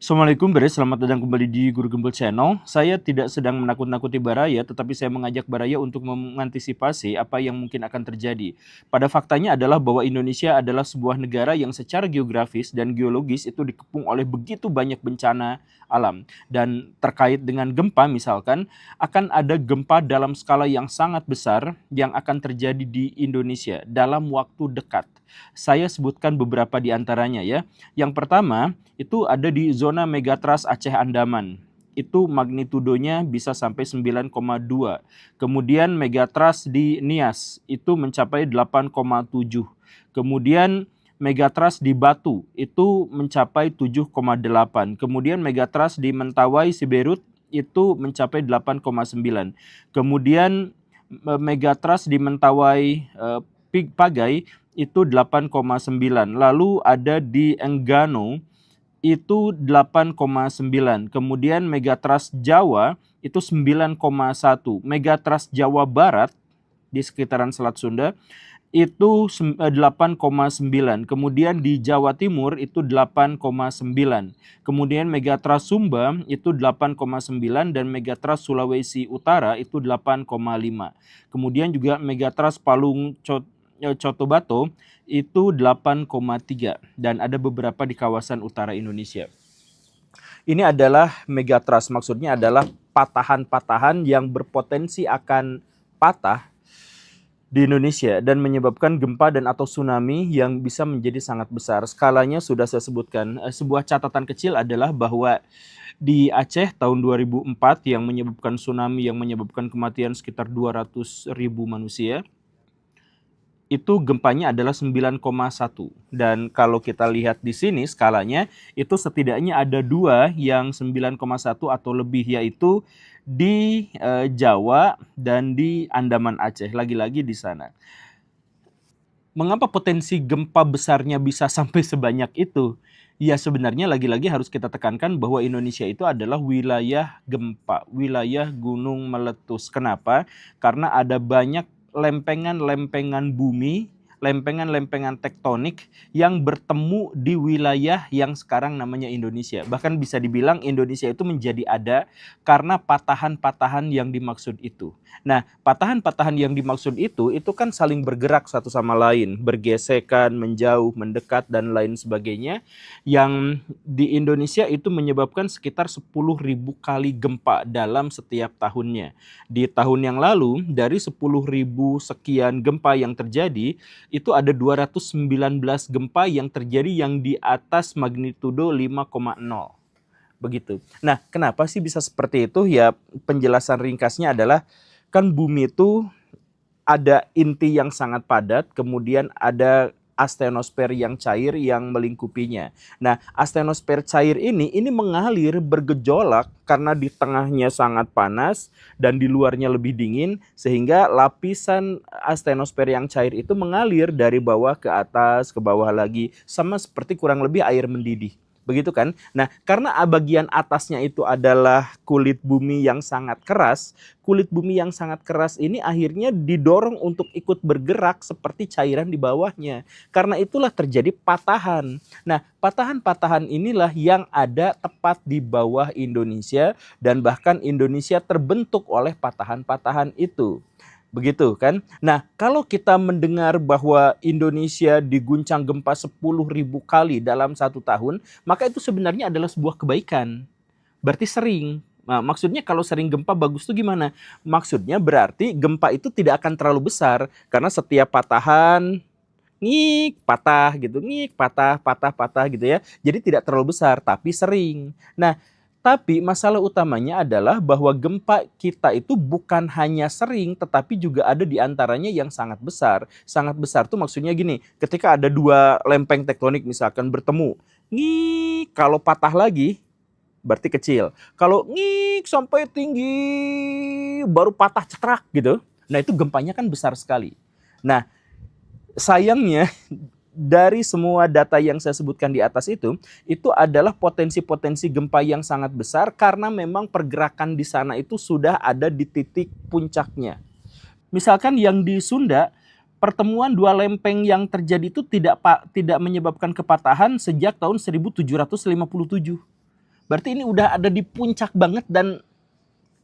Assalamualaikum Bre, selamat datang kembali di Guru Gembel Channel. Saya tidak sedang menakut-nakuti Baraya, tetapi saya mengajak Baraya untuk mengantisipasi apa yang mungkin akan terjadi. Pada faktanya adalah bahwa Indonesia adalah sebuah negara yang secara geografis dan geologis itu dikepung oleh begitu banyak bencana alam. Dan terkait dengan gempa misalkan, akan ada gempa dalam skala yang sangat besar yang akan terjadi di Indonesia dalam waktu dekat. Saya sebutkan beberapa di antaranya ya. Yang pertama, itu ada di zona megatrust Aceh Andaman. Itu magnitudonya bisa sampai 9,2. Kemudian megatrust di Nias itu mencapai 8,7. Kemudian megatrust di Batu itu mencapai 7,8. Kemudian megatrust di Mentawai Siberut itu mencapai 8,9. Kemudian megatrust di Mentawai Pagai itu 8,9. Lalu ada di Enggano itu 8,9. Kemudian megatrust Jawa itu 9,1. Megatrust Jawa Barat di sekitaran Selat Sunda itu 8,9. Kemudian di Jawa Timur itu 8,9. Kemudian megatrust Sumba itu 8,9 dan megatrust Sulawesi Utara itu 8,5. Kemudian juga megatrust Palung Coto Bato itu 8,3 dan ada beberapa di kawasan utara Indonesia. Ini adalah megatrust, maksudnya adalah patahan-patahan yang berpotensi akan patah di Indonesia dan menyebabkan gempa dan atau tsunami yang bisa menjadi sangat besar. Skalanya sudah saya sebutkan. Sebuah catatan kecil adalah bahwa di Aceh tahun 2004 yang menyebabkan tsunami yang menyebabkan kematian sekitar 200.000 manusia, itu gempanya adalah 9,1. Dan kalau kita lihat di sini skalanya itu setidaknya ada dua yang 9,1 atau lebih, yaitu di Jawa dan di Andaman Aceh, lagi-lagi di sana. Mengapa potensi gempa besarnya bisa sampai sebanyak itu? Ya sebenarnya lagi-lagi harus kita tekankan bahwa Indonesia itu adalah wilayah gempa, wilayah gunung meletus. Kenapa? Karena ada banyak lempengan-lempengan bumi, lempengan-lempengan tektonik yang bertemu di wilayah yang sekarang namanya Indonesia. Bahkan bisa dibilang Indonesia itu menjadi ada karena patahan-patahan yang dimaksud itu. Nah, patahan-patahan yang dimaksud itu kan saling bergerak satu sama lain, bergesekan, menjauh, mendekat, dan lain sebagainya, yang di Indonesia itu menyebabkan sekitar 10.000 kali gempa dalam setiap tahunnya. Di tahun yang lalu, dari 10.000 sekian gempa yang terjadi, itu ada 219 gempa yang terjadi yang di atas magnitudo 5,0. Begitu. Nah, kenapa sih bisa seperti itu? Ya, penjelasan ringkasnya adalah kan bumi itu ada inti yang sangat padat, kemudian ada astenosfer yang cair yang melingkupinya. Nah, astenosfer cair ini mengalir bergejolak karena di tengahnya sangat panas dan di luarnya lebih dingin, sehingga lapisan astenosfer yang cair itu mengalir dari bawah ke atas, ke bawah lagi, sama seperti kurang lebih air mendidih. Begitu kan? Nah, karena bagian atasnya itu adalah kulit bumi yang sangat keras, kulit bumi yang sangat keras ini akhirnya didorong untuk ikut bergerak seperti cairan di bawahnya. Karena itulah terjadi patahan. Nah, patahan-patahan inilah yang ada tepat di bawah Indonesia dan bahkan Indonesia terbentuk oleh patahan-patahan itu. Begitu kan? Nah, kalau kita mendengar bahwa Indonesia diguncang gempa 10.000 kali dalam satu tahun, maka itu sebenarnya adalah sebuah kebaikan. Berarti sering. Nah, maksudnya kalau sering gempa bagus tuh gimana? Maksudnya berarti gempa itu tidak akan terlalu besar karena setiap patahan ngik patah gitu, ngik patah, patah, patah gitu ya. Jadi tidak terlalu besar tapi sering. Nah, tapi masalah utamanya adalah bahwa gempa kita itu bukan hanya sering, tetapi juga ada di antaranya yang sangat besar. Sangat besar tuh maksudnya gini, ketika ada dua lempeng tektonik misalkan bertemu, ngik, kalau patah lagi berarti kecil. Kalau ngik sampai tinggi baru patah cetrak gitu, nah itu gempanya kan besar sekali. Nah, sayangnya dari semua data yang saya sebutkan di atas itu adalah potensi-potensi gempa yang sangat besar karena memang pergerakan di sana itu sudah ada di titik puncaknya. Misalkan yang di Sunda, pertemuan dua lempeng yang terjadi itu tidak menyebabkan kepatahan sejak tahun 1757. Berarti ini udah ada di puncak banget dan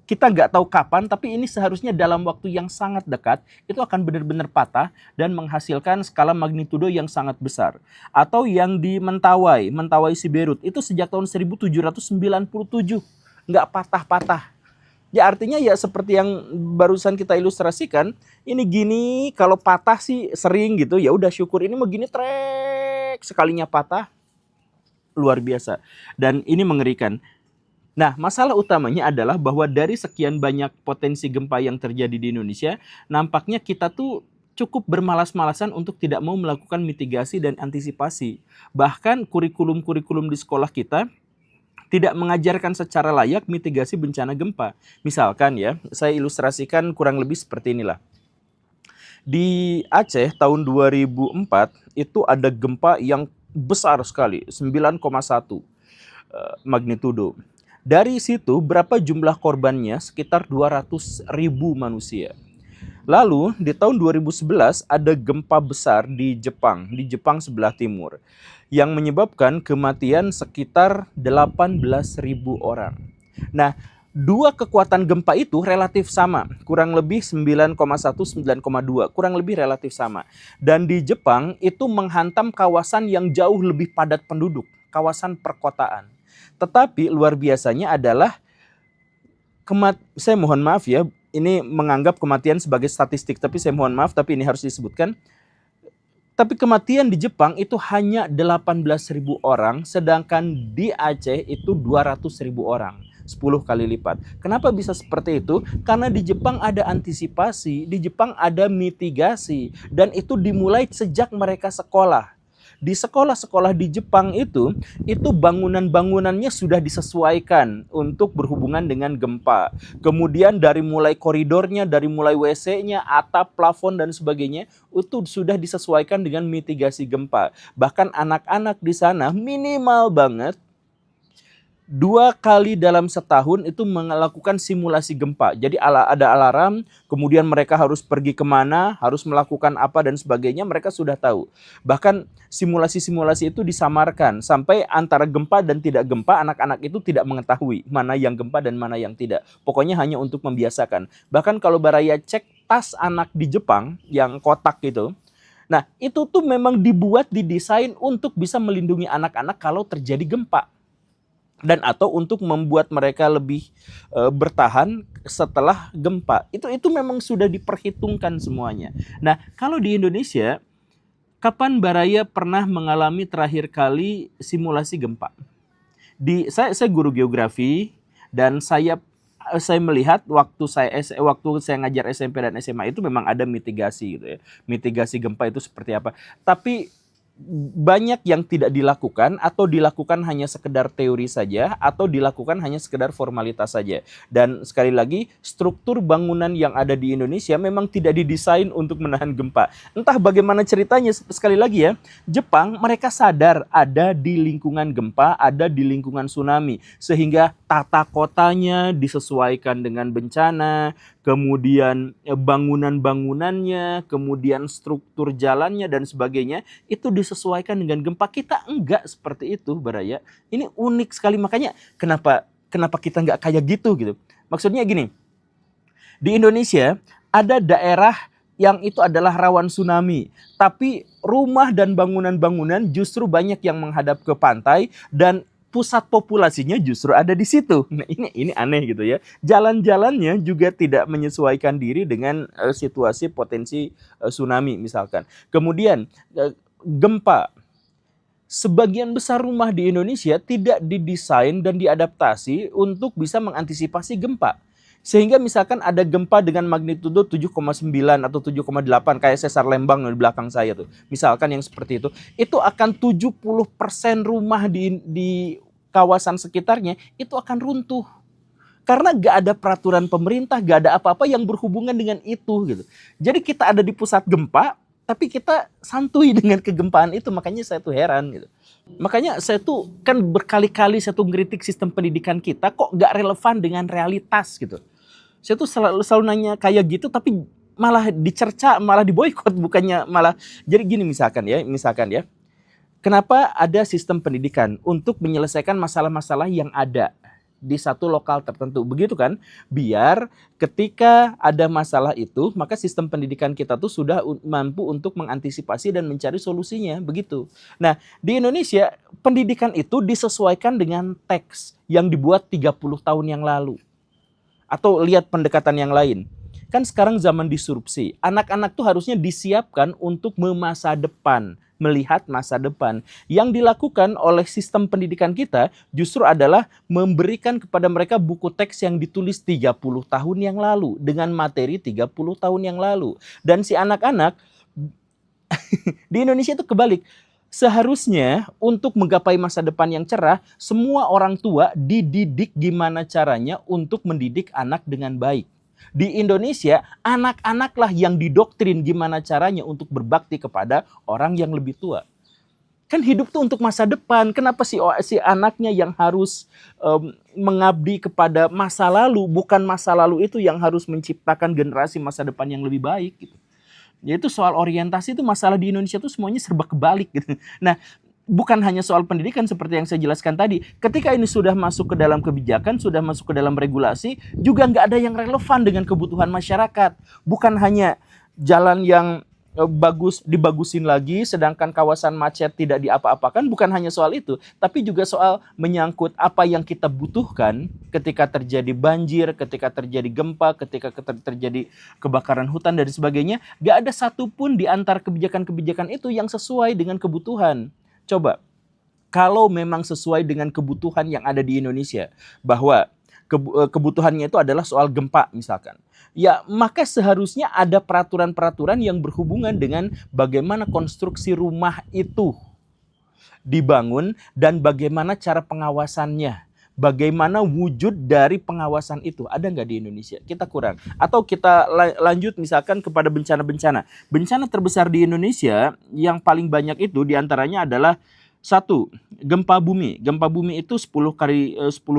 kita nggak tahu kapan, tapi ini seharusnya dalam waktu yang sangat dekat, itu akan benar-benar patah dan menghasilkan skala magnitudo yang sangat besar. Atau yang di Mentawai, Mentawai Siberut, itu sejak tahun 1797, nggak patah-patah. Ya artinya ya seperti yang barusan kita ilustrasikan, ini gini, kalau patah sih sering gitu, ya udah syukur. Ini mau gini trek, sekalinya patah, luar biasa. Dan ini mengerikan. Nah, masalah utamanya adalah bahwa dari sekian banyak potensi gempa yang terjadi di Indonesia, nampaknya kita tuh cukup bermalas-malasan untuk tidak mau melakukan mitigasi dan antisipasi. Bahkan kurikulum-kurikulum di sekolah kita tidak mengajarkan secara layak mitigasi bencana gempa. Misalkan ya, saya ilustrasikan kurang lebih seperti inilah. Di Aceh tahun 2004 itu ada gempa yang besar sekali, 9,1 magnitudo. Dari situ berapa jumlah korbannya? Sekitar 200.000 manusia. Lalu di tahun 2011 ada gempa besar di Jepang sebelah timur, yang menyebabkan kematian sekitar 18.000 orang. Nah, dua kekuatan gempa itu relatif sama, kurang lebih 9,1, 9,2, kurang lebih relatif sama. Dan di Jepang itu menghantam kawasan yang jauh lebih padat penduduk, kawasan perkotaan. Tetapi luar biasanya adalah, saya mohon maaf ya, ini menganggap kematian sebagai statistik, tapi saya mohon maaf, tapi ini harus disebutkan. Tapi kematian di Jepang itu hanya 18.000 orang, sedangkan di Aceh itu 200.000 orang. 10 kali lipat. Kenapa bisa seperti itu? Karena di Jepang ada antisipasi, di Jepang ada mitigasi, dan itu dimulai sejak mereka sekolah. Di sekolah-sekolah di Jepang itu bangunan-bangunannya sudah disesuaikan untuk berhubungan dengan gempa. Kemudian dari mulai koridornya, dari mulai WC-nya, atap, plafon, dan sebagainya, itu sudah disesuaikan dengan mitigasi gempa. Bahkan anak-anak di sana minimal banget 2 kali dalam setahun itu melakukan simulasi gempa. Jadi ada alarm, kemudian mereka harus pergi kemana, harus melakukan apa dan sebagainya, mereka sudah tahu. Bahkan simulasi-simulasi itu disamarkan sampai antara gempa dan tidak gempa, anak-anak itu tidak mengetahui mana yang gempa dan mana yang tidak. Pokoknya hanya untuk membiasakan. Bahkan kalau Baraya cek tas anak di Jepang yang kotak gitu, nah itu tuh memang didesain untuk bisa melindungi anak-anak kalau terjadi gempa. Dan atau untuk membuat mereka lebih bertahan setelah gempa. Itu memang sudah diperhitungkan semuanya. Nah, kalau di Indonesia, kapan Baraya pernah mengalami terakhir kali simulasi gempa? Saya guru geografi dan saya melihat waktu saya ngajar SMP dan SMA itu memang ada mitigasi gitu ya. Mitigasi gempa itu seperti apa. Tapi banyak yang tidak dilakukan atau dilakukan hanya sekedar teori saja atau dilakukan hanya sekedar formalitas saja. Dan sekali lagi, struktur bangunan yang ada di Indonesia memang tidak didesain untuk menahan gempa. Entah bagaimana ceritanya, sekali lagi ya, Jepang mereka sadar ada di lingkungan gempa, ada di lingkungan tsunami, sehingga tata kotanya disesuaikan dengan bencana, kemudian bangunan-bangunannya, kemudian struktur jalannya dan sebagainya itu disesuaikan dengan gempa. Kita enggak seperti itu, Baraya. Ini unik sekali, makanya kenapa kita enggak kayak gitu. Maksudnya gini, di Indonesia ada daerah yang itu adalah rawan tsunami, tapi rumah dan bangunan-bangunan justru banyak yang menghadap ke pantai dan pusat populasinya justru ada di situ. Nah, ini aneh gitu ya. Jalan-jalannya juga tidak menyesuaikan diri dengan situasi potensi tsunami misalkan. Kemudian gempa. Sebagian besar rumah di Indonesia tidak didesain dan diadaptasi untuk bisa mengantisipasi gempa. Sehingga misalkan ada gempa dengan magnitudo 7,9 atau 7,8 kayak sesar Lembang di belakang saya tuh. Misalkan yang seperti itu akan 70% rumah di kawasan sekitarnya itu akan runtuh. Karena gak ada peraturan pemerintah, gak ada apa-apa yang berhubungan dengan itu gitu. Jadi kita ada di pusat gempa, tapi kita santuy dengan kegempaan itu, makanya saya tuh heran gitu. Makanya saya tuh kan berkali-kali saya tuh ngeritik sistem pendidikan kita kok gak relevan dengan realitas gitu. Saya tuh selalu nanya kayak gitu tapi malah dicerca, malah diboikot, bukannya malah. Jadi gini misalkan ya. Kenapa ada sistem pendidikan? Untuk menyelesaikan masalah-masalah yang ada di satu lokal tertentu. Begitu kan? Biar ketika ada masalah itu, maka sistem pendidikan kita tuh sudah mampu untuk mengantisipasi dan mencari solusinya. Begitu. Nah, di Indonesia, pendidikan itu disesuaikan dengan teks yang dibuat 30 tahun yang lalu. Atau lihat pendekatan yang lain. Kan sekarang zaman disrupsi. Anak-anak tuh harusnya disiapkan untuk memasa depan, melihat masa depan. Yang dilakukan oleh sistem pendidikan kita justru adalah memberikan kepada mereka buku teks yang ditulis 30 tahun yang lalu dengan materi 30 tahun yang lalu. Dan si anak-anak di Indonesia itu kebalik. Seharusnya untuk menggapai masa depan yang cerah, semua orang tua dididik gimana caranya untuk mendidik anak dengan baik. Di Indonesia, anak-anaklah yang didoktrin gimana caranya untuk berbakti kepada orang yang lebih tua. Kan hidup tuh untuk masa depan. Kenapa si anaknya yang harus mengabdi kepada masa lalu, bukan masa lalu itu yang harus menciptakan generasi masa depan yang lebih baik gitu. Yaitu soal orientasi itu masalah di Indonesia tuh semuanya serba kebalik gitu. Nah, bukan hanya soal pendidikan seperti yang saya jelaskan tadi. Ketika ini sudah masuk ke dalam kebijakan, sudah masuk ke dalam regulasi, juga nggak ada yang relevan dengan kebutuhan masyarakat. Bukan hanya jalan yang bagus dibagusin lagi, sedangkan kawasan macet tidak diapa-apakan. Bukan hanya soal itu, tapi juga soal menyangkut apa yang kita butuhkan ketika terjadi banjir, ketika terjadi gempa, ketika terjadi kebakaran hutan dan sebagainya. Gak ada satupun di antara kebijakan-kebijakan itu yang sesuai dengan kebutuhan. Coba, kalau memang sesuai dengan kebutuhan yang ada di Indonesia, bahwa kebutuhannya itu adalah soal gempa misalkan, ya maka seharusnya ada peraturan-peraturan yang berhubungan dengan bagaimana konstruksi rumah itu dibangun dan bagaimana cara pengawasannya. Bagaimana wujud dari pengawasan itu? Ada nggak di Indonesia? Kita kurang. Atau kita lanjut misalkan kepada bencana-bencana. Bencana terbesar di Indonesia yang paling banyak itu diantaranya adalah satu, gempa bumi. Gempa bumi itu 10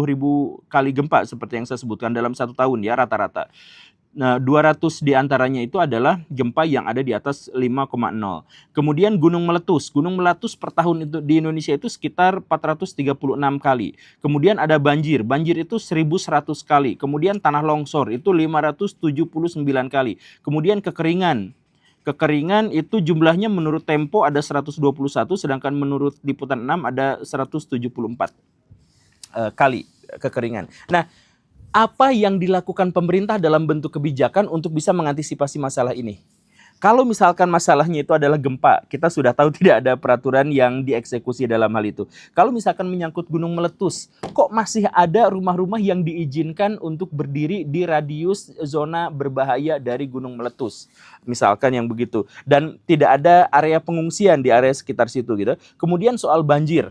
ribu kali gempa seperti yang saya sebutkan dalam 1 tahun ya rata-rata. Nah, 200 diantaranya itu adalah gempa yang ada di atas 5,0. Kemudian gunung meletus. Gunung meletus per tahun itu di Indonesia itu sekitar 436 kali. Kemudian ada banjir. Banjir itu 1.100 kali. Kemudian tanah longsor itu 579 kali. Kemudian kekeringan. Kekeringan itu jumlahnya menurut Tempo ada 121, sedangkan menurut Liputan 6 ada 174 kali kekeringan. Nah, apa yang dilakukan pemerintah dalam bentuk kebijakan untuk bisa mengantisipasi masalah ini? Kalau misalkan masalahnya itu adalah gempa, kita sudah tahu tidak ada peraturan yang dieksekusi dalam hal itu. Kalau misalkan menyangkut gunung meletus, kok masih ada rumah-rumah yang diizinkan untuk berdiri di radius zona berbahaya dari gunung meletus? Misalkan yang begitu. Dan tidak ada area pengungsian di area sekitar situ gitu. Kemudian soal banjir.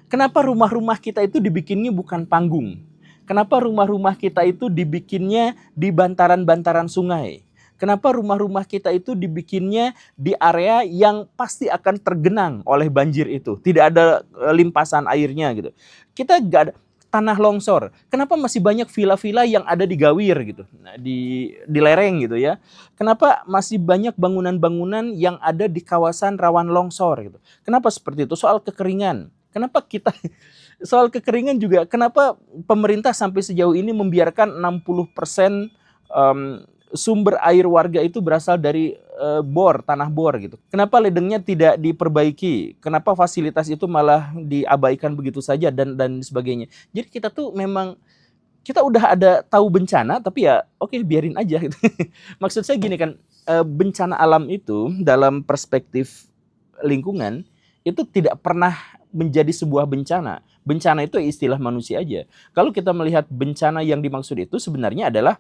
Kenapa rumah-rumah kita itu dibikinnya bukan panggung? Kenapa rumah-rumah kita itu dibikinnya di bantaran-bantaran sungai? Kenapa rumah-rumah kita itu dibikinnya di area yang pasti akan tergenang oleh banjir itu? Tidak ada limpasan airnya gitu. Kita nggak ada tanah longsor. Kenapa masih banyak villa-villa yang ada di gawir gitu, di lereng gitu ya? Kenapa masih banyak bangunan-bangunan yang ada di kawasan rawan longsor gitu? Kenapa seperti itu? Soal kekeringan. Kenapa kita soal kekeringan juga, kenapa pemerintah sampai sejauh ini membiarkan 60% sumber air warga itu berasal dari bor, tanah bor gitu. Kenapa ledengnya tidak diperbaiki? Kenapa fasilitas itu malah diabaikan begitu saja dan sebagainya. Jadi kita tuh memang, kita udah ada tahu bencana tapi ya oke, biarin aja gitu. Maksud saya gini kan, bencana alam itu dalam perspektif lingkungan itu tidak pernah menjadi sebuah bencana. Bencana itu istilah manusia aja. Kalau kita melihat bencana yang dimaksud itu sebenarnya adalah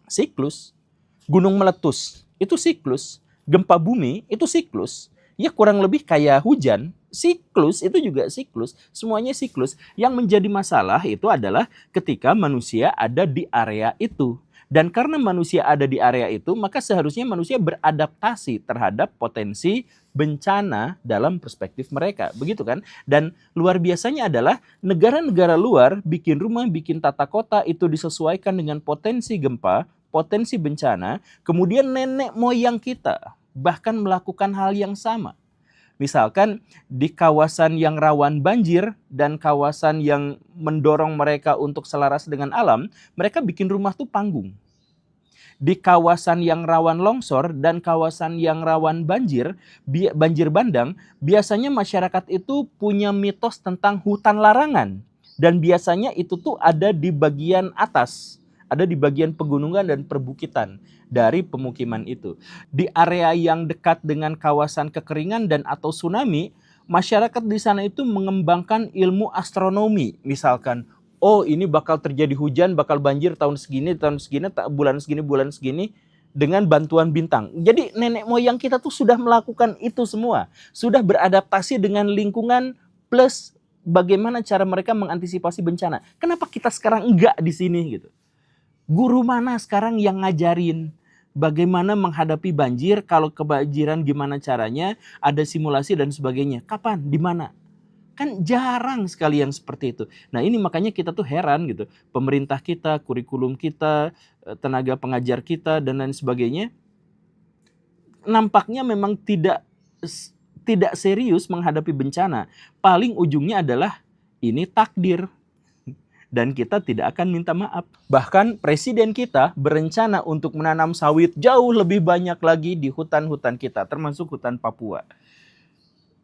siklus. Gunung meletus itu siklus. Gempa bumi itu siklus. Ya kurang lebih kayak hujan. Siklus itu juga siklus. Semuanya siklus. Yang menjadi masalah itu adalah ketika manusia ada di area itu. Dan karena manusia ada di area itu, maka seharusnya manusia beradaptasi terhadap potensi bencana dalam perspektif mereka. Begitu kan? Dan luar biasanya adalah negara-negara luar bikin rumah, bikin tata kota itu disesuaikan dengan potensi gempa, potensi bencana. Kemudian nenek moyang kita bahkan melakukan hal yang sama. Misalkan di kawasan yang rawan banjir dan kawasan yang mendorong mereka untuk selaras dengan alam, mereka bikin rumah tuh panggung. Di kawasan yang rawan longsor dan kawasan yang rawan banjir, banjir bandang, biasanya masyarakat itu punya mitos tentang hutan larangan. Dan biasanya itu tuh ada di bagian atas, ada di bagian pegunungan dan perbukitan dari pemukiman itu. Di area yang dekat dengan kawasan kekeringan dan atau tsunami, masyarakat di sana itu mengembangkan ilmu astronomi. Misalkan, oh ini bakal terjadi hujan, bakal banjir tahun segini, bulan segini, dengan bantuan bintang. Jadi nenek moyang kita tuh sudah melakukan itu semua. Sudah beradaptasi dengan lingkungan plus bagaimana cara mereka mengantisipasi bencana. Kenapa kita sekarang enggak di sini gitu? Guru mana sekarang yang ngajarin bagaimana menghadapi banjir, kalau kebanjiran gimana caranya, ada simulasi dan sebagainya. Kapan? Di mana? Kan jarang sekali yang seperti itu. Nah ini makanya kita tuh heran gitu. Pemerintah kita, kurikulum kita, tenaga pengajar kita, dan lain sebagainya, nampaknya memang tidak serius menghadapi bencana. Paling ujungnya adalah ini takdir. Dan kita tidak akan minta maaf. Bahkan presiden kita berencana untuk menanam sawit jauh lebih banyak lagi di hutan-hutan kita, termasuk hutan Papua.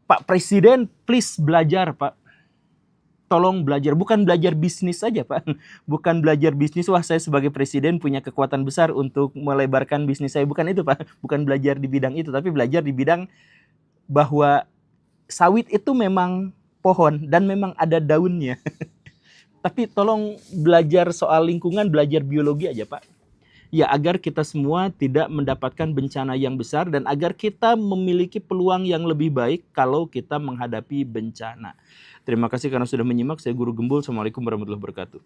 Pak Presiden, please belajar, Pak. Tolong belajar, bukan belajar bisnis saja, Pak. Bukan belajar bisnis, wah saya sebagai presiden punya kekuatan besar untuk melebarkan bisnis saya. Bukan itu, Pak. Bukan belajar di bidang itu, tapi belajar di bidang bahwa sawit itu memang pohon dan memang ada daunnya. Tapi tolong belajar soal lingkungan, belajar biologi aja, Pak. Ya, agar kita semua tidak mendapatkan bencana yang besar dan agar kita memiliki peluang yang lebih baik kalau kita menghadapi bencana. Terima kasih karena sudah menyimak. Saya Guru Gembul. Assalamualaikum warahmatullahi wabarakatuh.